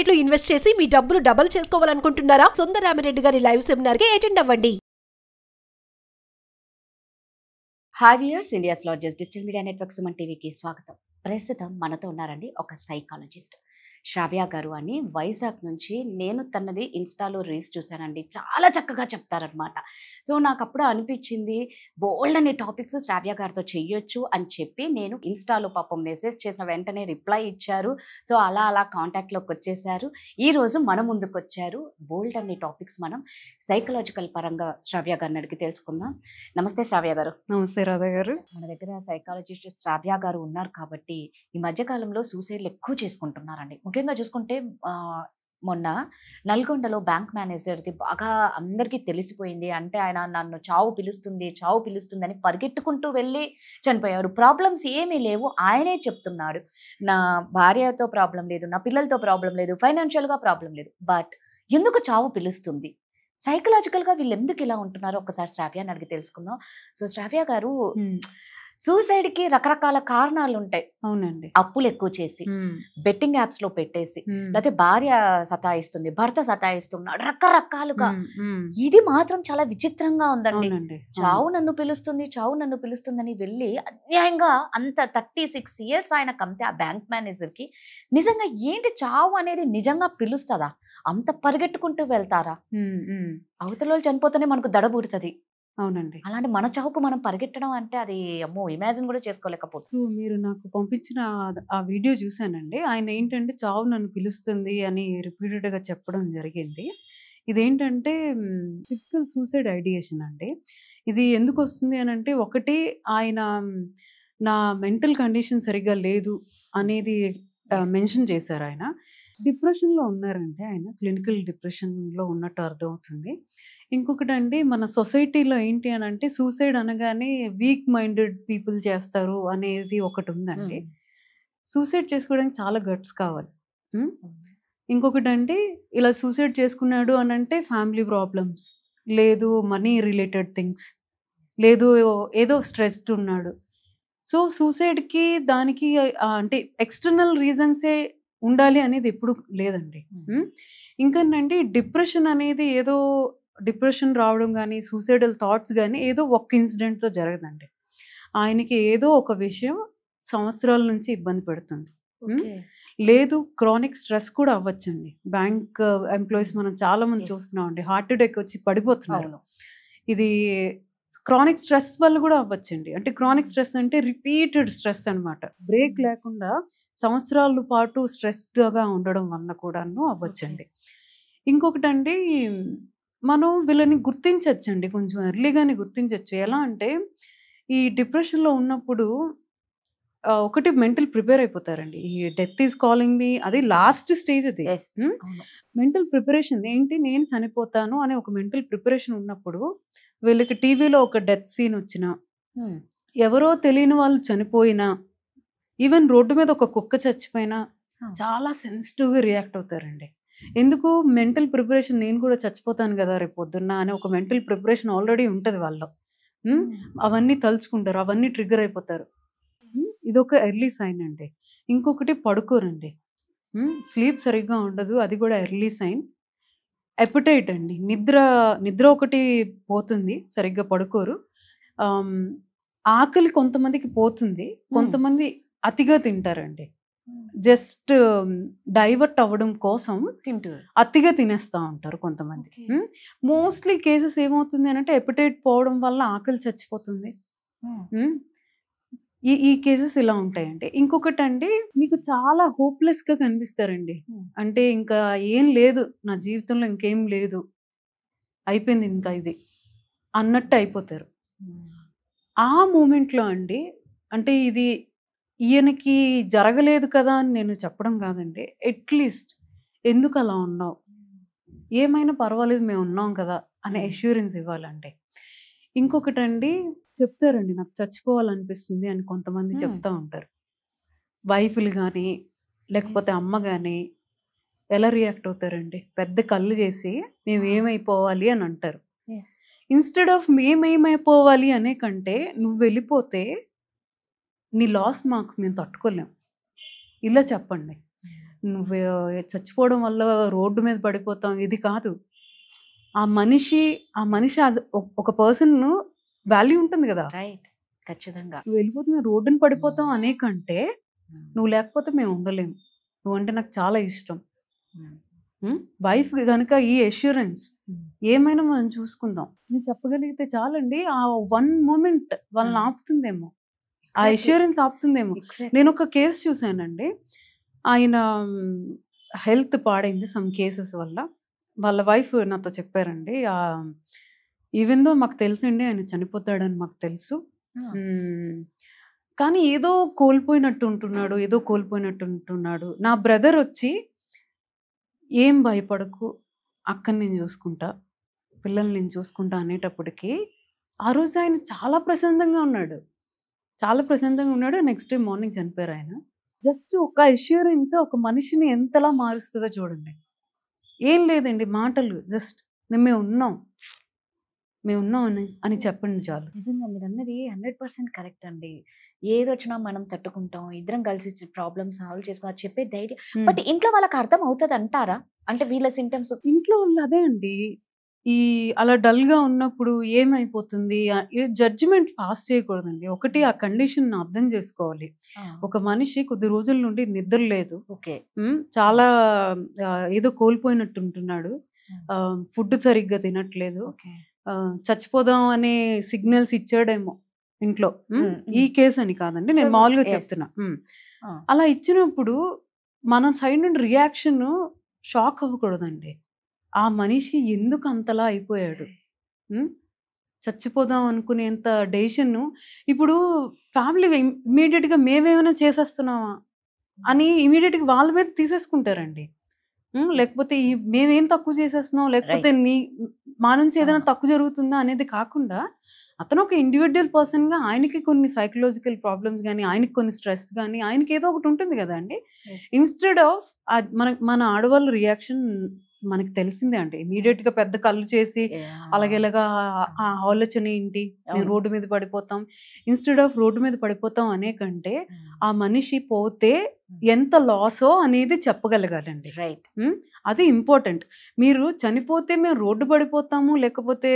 Market లో invest చేసి మీ డబ్బులు డబుల్ చేసుకోవాలనుకుంటున్నారా? సుందరరామిరెడ్డి గారి లైవ్ సెమినార్ కి అటెండ్ అవ్వండి. Hi viewers, India's largest digital media network Suman టీవీకి స్వాగతం. ప్రస్తుతం మనతో ఉన్నారండి ఒక సైకాలజిస్ట్ శ్రావ్య గారు అని, వైజాగ్ నుంచి. నేను తనది ఇన్స్టాలో రీల్స్ చూశానండి, చాలా చక్కగా చెప్తారనమాట. సో నాకు అప్పుడు అనిపించింది బోల్డ్ అనే టాపిక్స్ శ్రావ్య గారితో చెయ్యొచ్చు అని చెప్పి నేను ఇన్స్టాలో పాపం మెసేజ్ చేసిన వెంటనే రిప్లై ఇచ్చారు. సో అలా అలా కాంటాక్ట్లోకి వచ్చేసారు. ఈరోజు మన ముందుకు వచ్చారు. బోల్డ్ అనే టాపిక్స్ మనం సైకలాజికల్ పరంగా శ్రావ్య గారిని అడిగి తెలుసుకుందాం. నమస్తే శ్రావ్య గారు. నమస్తే రాధా గారు. మన దగ్గర సైకాలజిస్ట్ శ్రావ్య గారు ఉన్నారు కాబట్టి ఈ మధ్యకాలంలో సూసైడ్లు ఎక్కువ చేసుకుంటున్నారండి. ముఖ్యంగా చూసుకుంటే మొన్న నల్గొండలో బ్యాంక్ మేనేజర్ది బాగా అందరికీ తెలిసిపోయింది. అంటే ఆయన నన్ను చావు పిలుస్తుంది అని పరిగెట్టుకుంటూ వెళ్ళి చనిపోయారు. ప్రాబ్లమ్స్ ఏమీ లేవు, ఆయనే చెప్తున్నాడు. నా భార్యతో ప్రాబ్లం లేదు, నా పిల్లలతో ప్రాబ్లం లేదు, ఫైనాన్షియల్గా ప్రాబ్లం లేదు, బట్ ఎందుకు చావు పిలుస్తుంది? సైకలాజికల్గా వీళ్ళు ఎందుకు ఇలా ఉంటున్నారో ఒకసారి శ్రావ్యాన్ని అడిగి తెలుసుకుందాం. సో శ్రావ్య గారు, సూసైడ్కి రకరకాల కారణాలు ఉంటాయి. అవునండి. అప్పులు ఎక్కువ చేసి, బెట్టింగ్ యాప్స్ లో పెట్టేసి, లేకపోతే భార్య సతాయిస్తుంది, భర్త సతాయిస్తున్నాడు, రకరకాలుగా. ఇది మాత్రం చాలా విచిత్రంగా ఉందండి. చావు నన్ను పిలుస్తుందని వెళ్ళి అన్యాయంగా అంత 36 years ఆయనకు అంతే, ఆ బ్యాంక్ మేనేజర్ కి. నిజంగా ఏంటి చావు అనేది నిజంగా పిలుస్తుందా? అంత పరిగెట్టుకుంటూ వెళ్తారా? అవతల చనిపోతేనే మనకు దడబుడుతుంది. అవునండి. అలాంటి మన చావుకు మనం పరిగెట్టడం అంటే అది అమ్మో, ఇమాజిన్ కూడా చేసుకోలేకపోతుంది. మీరు నాకు పంపించిన ఆ వీడియో చూసానండి. ఆయన ఏంటంటే చావు నన్ను పిలుస్తుంది అని రిపీటెడ్ గా చెప్పడం జరిగింది. ఇదేంటంటే టిపికల్ సూసైడ్ ఐడియేషన్ అండి. ఇది ఎందుకు వస్తుంది అని అంటే, ఒకటి ఆయన నా మెంటల్ కండిషన్ సరిగ్గా లేదు అనేది మెన్షన్ చేశారు. ఆయన డిప్రెషన్లో ఉన్నారంటే, ఆయన క్లినికల్ డిప్రెషన్లో ఉన్నట్టు అర్థమవుతుంది. ఇంకొకటి అండి, మన సొసైటీలో ఏంటి అని అంటే, సూసైడ్ అనగానే వీక్ మైండెడ్ పీపుల్ చేస్తారు అనేది ఒకటి ఉందండి. సూసైడ్ చేసుకోవడానికి చాలా గట్స్ కావాలి. ఇంకొకటి అండి, ఇలా సూసైడ్ చేసుకున్నాడు అని అంటే ఫ్యామిలీ ప్రాబ్లమ్స్, లేదు మనీ రిలేటెడ్ థింగ్స్, లేదు ఏదో స్ట్రెస్డ్ ఉన్నాడు. సో సూసైడ్కి దానికి అంటే ఎక్స్టర్నల్ రీజన్సే ఉండాలి అనేది ఎప్పుడు లేదండి. ఇంకేంటంటే డిప్రెషన్ అనేది ఏదో డిప్రెషన్ రావడం కానీ, సూసైడల్ థాట్స్ కానీ ఏదో ఒక్క ఇన్సిడెంట్తో జరగదండి. ఆయనకి ఏదో ఒక విషయం సంవత్సరాల నుంచి ఇబ్బంది పెడుతుంది. లేదు క్రానిక్ స్ట్రెస్ కూడా అవ్వచ్చండి. బ్యాంక్ ఎంప్లాయీస్ మనం చాలా మంది చూస్తున్నాం అండి, హార్ట్ అటాక్ వచ్చి పడిపోతున్నారు. ఇది క్రానిక్ స్ట్రెస్ వల్ల కూడా అవ్వచ్చండి. అంటే క్రానిక్ స్ట్రెస్ అంటే రిపీటెడ్ స్ట్రెస్ అనమాట. బ్రేక్ లేకుండా సంవత్సరాల పాటు స్ట్రెస్డ్గా ఉండడం వల్ల కూడాను అవ్వచ్చండి. ఇంకొకటి అండి, మనం వీళ్ళని గుర్తించవచ్చండి, కొంచెం ఎర్లీగానే గుర్తించవచ్చు. ఎలా అంటే, ఈ డిప్రెషన్లో ఉన్నప్పుడు ఒకటి మెంటల్ ప్రిపేర్ అయిపోతారండి. ఈ డెత్ ఈజ్ కాలింగ్ మీ, అది లాస్ట్ స్టేజ్. అది మెంటల్ ప్రిపరేషన్ ఏంటి, నేను చనిపోతాను అనే ఒక మెంటల్ ప్రిపరేషన్ ఉన్నప్పుడు వీళ్ళకి టీవీలో ఒక డెత్ సీన్ వచ్చినా, ఎవరో తెలియని వాళ్ళు చనిపోయినా, ఈవెన్ రోడ్డు మీద ఒక కుక్క చచ్చిపోయినా చాలా సెన్సిటివ్గా రియాక్ట్ అవుతారండి. ఎందుకు? మెంటల్ ప్రిపరేషన్, నేను కూడా చచ్చిపోతాను కదా రేపు పొద్దున్న అనే ఒక మెంటల్ ప్రిపరేషన్ ఆల్రెడీ ఉంటుంది వాళ్ళు. అవన్నీ తలుచుకుంటారు, అవన్నీ ట్రిగ్గర్ అయిపోతారు. ఇదొక ఎర్లీ సైన్ అండి. ఇంకొకటి పడుకోరండి, స్లీప్ సరిగ్గా ఉండదు, అది కూడా ఎర్లీ సైన్. ఎపిటైట్ అండి, నిద్ర ఒకటి పోతుంది, సరిగ్గా పడుకోరు. ఆకలి కొంతమందికి పోతుంది, కొంతమంది అతిగా తింటారండి. జస్ట్ డైవర్ట్ అవ్వడం కోసం అతిగా తినేస్తూ ఉంటారు కొంతమంది. మోస్ట్లీ కేసెస్ ఏమవుతుంది అని అంటే, ఎపిటైట్ పోవడం వల్ల ఆకలి చచ్చిపోతుంది. ఈ కేసెస్ ఇలా ఉంటాయండి. ఇంకొకటి అండి, మీకు చాలా హోప్లెస్గా కనిపిస్తారండి. అంటే ఇంకా ఏం లేదు నా జీవితంలో, ఇంకేం లేదు, అయిపోయింది ఇంకా ఇది అన్నట్టు అయిపోతారు. ఆ మూమెంట్లో అండి, అంటే ఇది ఈయనకి జరగలేదు కదా అని నేను చెప్పడం కాదండి, అట్లీస్ట్ ఎందుకు అలా ఉన్నావు, ఏమైనా పర్వాలేదు మేము ఉన్నాం కదా అనే అష్యూరెన్స్ ఇవ్వాలండి. ఇంకొకటి అండి, చెప్తారండి నాకు చచ్చిపోవాలనిపిస్తుంది అని కొంతమంది చెప్తా ఉంటారు. వైఫ్లు కానీ లేకపోతే అమ్మ కానీ ఎలా రియాక్ట్ అవుతారండి, పెద్ద కళ్ళు చేసి మేము ఏమైపోవాలి అని అంటారు. ఇన్స్టెడ్ ఆఫ్ మేమేమైపోవాలి అనే కంటే, నువ్వు వెళ్ళిపోతే నీ లాస్ మాకు మేము తట్టుకోలేం, ఇలా చెప్పండి. నువ్వు చచ్చిపోవడం వల్ల రోడ్డు మీద పడిపోతాం, ఇది కాదు. ఆ మనిషి ఒక పర్సన్ వాల్యూ ఉంటుంది కదా. రైట్, ఖచ్చితంగా. నువ్వు వెళ్ళిపోతే మేము రోడ్డుని పడిపోతాం అనే కంటే నువ్వు లేకపోతే మేము ఉండలేము, నువ్వంటే నాకు చాలా ఇష్టం. వైఫ్ కనుక ఈ అష్యూరెన్స్ ఏమైనా మనం చూసుకుందాం నేను చెప్పగలిగితే చాలండి. ఆ 1 మూమెంట్ వాళ్ళని ఆపుతుందేమో, ఆ అష్యూరెన్స్ ఆపుతుందేమో. నేను ఒక కేసు చూసానండి. ఆయన హెల్త్ పాడైంది సమ్ కేసెస్ వల్ల. వాళ్ళ వైఫ్ నాతో చెప్పారండి, ఈవెన్ దో మాకు తెలుసండి ఆయన చనిపోతాడని మాకు తెలుసు, కానీ ఏదో కోల్పోయినట్టు ఉంటున్నాడు. నా బ్రదర్ వచ్చి ఏం భయపడకు, అక్కని నేను చూసుకుంటా, పిల్లల్ని నేను చూసుకుంటా అనేటప్పటికి ఆ రోజు ఆయన చాలా ప్రశాంతంగా ఉన్నాడు. నెక్స్ట్ డే మార్నింగ్ చనిపోయారు ఆయన. జస్ట్ ఒక అష్యూరెన్స్ ఒక మనిషిని ఎంతలా మారుస్తుందో చూడండి. ఏం లేదండి, మాటలు జస్ట్ మేము ఉన్నాం అని చెప్పండి చాలు. నిజంగా మీరు అన్నది 100% కరెక్ట్ అండి. ఏదొచ్చినా మనం తట్టుకుంటాం, ఇద్దరం కలిసి ప్రాబ్లమ్ సాల్వ్ చేసుకుని చెప్పే ధైర్యం. బట్ ఇంట్లో వాళ్ళకి అర్థం అవుతుంది అంటారా? అంటే వీళ్ళ సింటమ్స్ ఇంట్లో వాళ్ళు అదే అండి, ఈ అలా డల్ గా ఉన్నప్పుడు ఏమైపోతుంది, జడ్జిమెంట్ ఫాస్ట్ చేయకూడదండి. ఒకటి ఆ కండిషన్ అర్థం చేసుకోవాలి. ఒక మనిషి కొద్ది రోజుల నుండి నిద్ర లేదు, చాలా ఏదో కోల్పోయినట్టు ఉంటున్నాడు, ఫుడ్ సరిగ్గా తినట్లేదు, చచ్చిపోదాం అనే సిగ్నల్స్ ఇచ్చాడేమో ఇంట్లో. ఈ కేసు అని కాదండి, నేను మామూలుగా చెప్తున్నా. అలా ఇచ్చినప్పుడు మన సైడ్ నుండి రియాక్షన్ షాక్ అవ్వకూడదండి. ఆ మనిషి ఎందుకు అంతలా అయిపోయాడు, చచ్చిపోదాం అనుకునేంత డెసిషన్. ఇప్పుడు ఫ్యామిలీ ఇమీడియట్ గా మేమేమైనా చేసేస్తున్నామా అని ఇమీడియట్ గా వాళ్ళ మీద తీసేసుకుంటారండి. లేకపోతే మేమేం తక్కువ చేసేస్తున్నాం, లేకపోతే మా నుంచి ఏదైనా తక్కువ జరుగుతుందా అనేది కాకుండా, అతను ఒక ఇండివిజువల్ పర్సన్ గా ఆయనకి కొన్ని సైకలాజికల్ ప్రాబ్లమ్స్ కానీ, ఆయనకి కొన్ని స్ట్రెస్ కానీ, ఆయనకి ఏదో ఒకటి ఉంటుంది కదా అండి. ఇన్స్టెడ్ ఆఫ్ మన ఆడవాళ్ళ రియాక్షన్ మనకి తెలిసిందే అండి. ఇమీడియట్ గా పెద్ద కళ్ళు చేసి అలాగేలాగా ఆ ఆలోచన ఏంటి, మేము రోడ్డు మీద పడిపోతాం, ఇన్స్టెడ్ ఆఫ్ రోడ్డు మీద పడిపోతాం అనే కంటే ఆ మనిషి పోతే ఎంత లాసో అనేది చెప్పగలగాలండి. రైట్, అది ఇంపార్టెంట్. మీరు చనిపోతే మేము రోడ్డు పడిపోతాము, లేకపోతే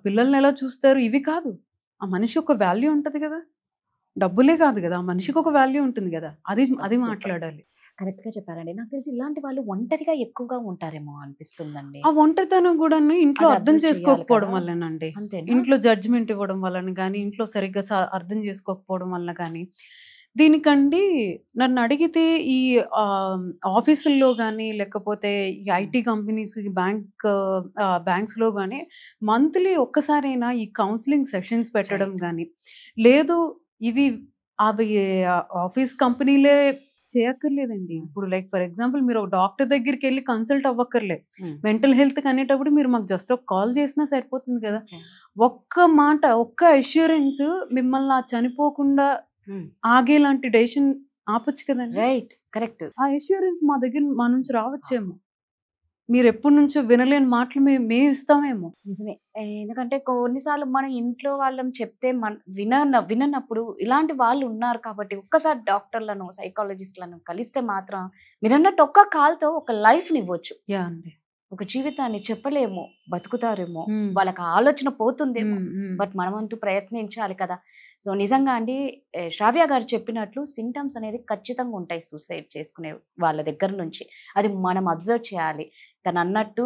పిల్లల్ని ఎలా చూస్తారు, ఇవి కాదు. ఆ మనిషి ఒక వాల్యూ ఉంటది కదా, డబ్బులే కాదు కదా, ఆ మనిషికి ఒక వాల్యూ ఉంటుంది కదా, అది మాట్లాడాలి. కరెక్ట్ గా చెప్పారండి. నాకు తెలిసి ఇలాంటి వాళ్ళు ఒంటరిగా ఎక్కువగా ఉంటారేమో అనిపిస్తుందండి. ఆ ఒంటరితనం కూడా ఇంట్లో అర్థం చేసుకోకపోవడం వల్లనండి, ఇంట్లో జడ్జిమెంట్ ఇవ్వడం వలన కానీ, ఇంట్లో సరిగ్గా అర్థం చేసుకోకపోవడం వల్ల కానీ. దీనికండి నన్ను అడిగితే ఈ ఆఫీసుల్లో కానీ, లేకపోతే ఈ ఐటీ కంపెనీస్, బ్యాంక్స్ లో కానీ మంత్లీ ఒక్కసారైనా ఈ కౌన్సిలింగ్ సెషన్స్ పెట్టడం కానీ, లేదు ఇవి అవి ఆఫీస్ కంపెనీలే చేయక్కర్లేదండి. ఇప్పుడు లైక్ ఫర్ ఎగ్జాంపుల్ మీరు ఒక డాక్టర్ దగ్గరికి వెళ్ళి కన్సల్ట్ అవ్వక్కర్లే. మెంటల్ హెల్త్ అనేటప్పుడు మీరు మాకు జస్ట్ ఒక కాల్ చేసినా సరిపోతుంది కదా. ఒక్క మాట, ఒక్క అష్యూరెన్స్ మిమ్మల్ని చనిపోకుండా ఆగేలాంటి డెసిషన్ ఆపొచ్చు కదండి. Right, correct. ఆ అష్యూరెన్స్ మా నుంచి రావచ్చేమో, మీరు ఎప్పటి నుంచో వినలేని మాటలు మేము ఇస్తామేమో. నిజమే, ఎందుకంటే కొన్నిసార్లు మనం ఇంట్లో వాళ్ళని చెప్తే విననప్పుడు ఇలాంటి వాళ్ళు ఉన్నారు కాబట్టి ఒక్కసారి డాక్టర్లను, సైకాలజిస్ట్లను కలిస్తే మాత్రం మీరు అన్నట్టు ఒక్క కాల్తో ఒక లైఫ్ని ఇవ్వచ్చు. ఒక జీవితాన్ని చెప్పలేము, బతుకుతారేమో, వాళ్ళకి ఆలోచన పోతుందేమో, బట్ మనమంటూ ప్రయత్నించాలి కదా. సో నిజంగా అండి, శ్రావ్య గారు చెప్పినట్లు సింటమ్స్ అనేది ఖచ్చితంగా ఉంటాయి సూసైడ్ చేసుకునే వాళ్ళ దగ్గర నుంచి. అది మనం అబ్జర్వ్ చేయాలి. తను అన్నట్టు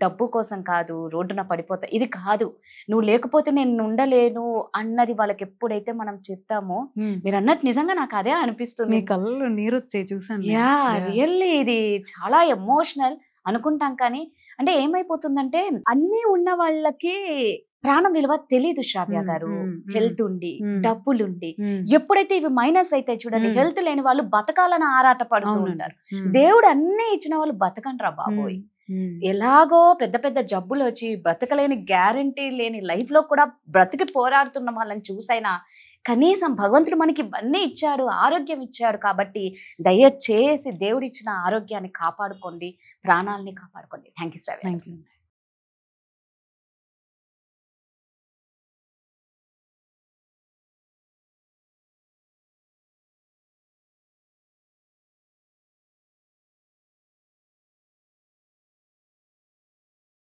డబ్బు కోసం కాదు, రోడ్డున పడిపోతా ఇది కాదు, నువ్వు లేకపోతే నేను ఉండలేను అన్నది వాళ్ళకి ఎప్పుడైతే మనం చెప్తామో, మీరు అన్నట్టు నిజంగా నాకు అదే అనిపిస్తుంది. కళ్ళు నీరు వచ్చే చూసాను. యా, రియల్లీ ఇది చాలా ఎమోషనల్ అనుకుంటాం. కానీ అంటే ఏమైపోతుందంటే అన్నీ ఉన్న వాళ్ళకి ప్రాణం విలువ తెలీదు శ్రావ్య గారు. హెల్త్ ఉండి, డబ్బులుండి, ఎప్పుడైతే ఇవి మైనస్ అయితే చూడండి, హెల్త్ లేని వాళ్ళు బతకాలని ఆరాట పడుతూ ఉంటారు. దేవుడు అన్నీ ఇచ్చిన వాళ్ళు బతకండ్రా బాబోయ్. ఎలాగో పెద్ద పెద్ద జబ్బులు వచ్చి బ్రతకలేని, గ్యారంటీ లేని లైఫ్ లో కూడా బ్రతికి పోరాడుతున్న వాళ్ళని చూసైనా కనీసం భగవంతుడు మనకి ఇవన్నీ ఇచ్చాడు, ఆరోగ్యం ఇచ్చాడు కాబట్టి దయచేసి దేవుడిచ్చిన ఆరోగ్యాన్ని కాపాడుకోండి, ప్రాణాలని కాపాడుకోండి. Thank you Sravya.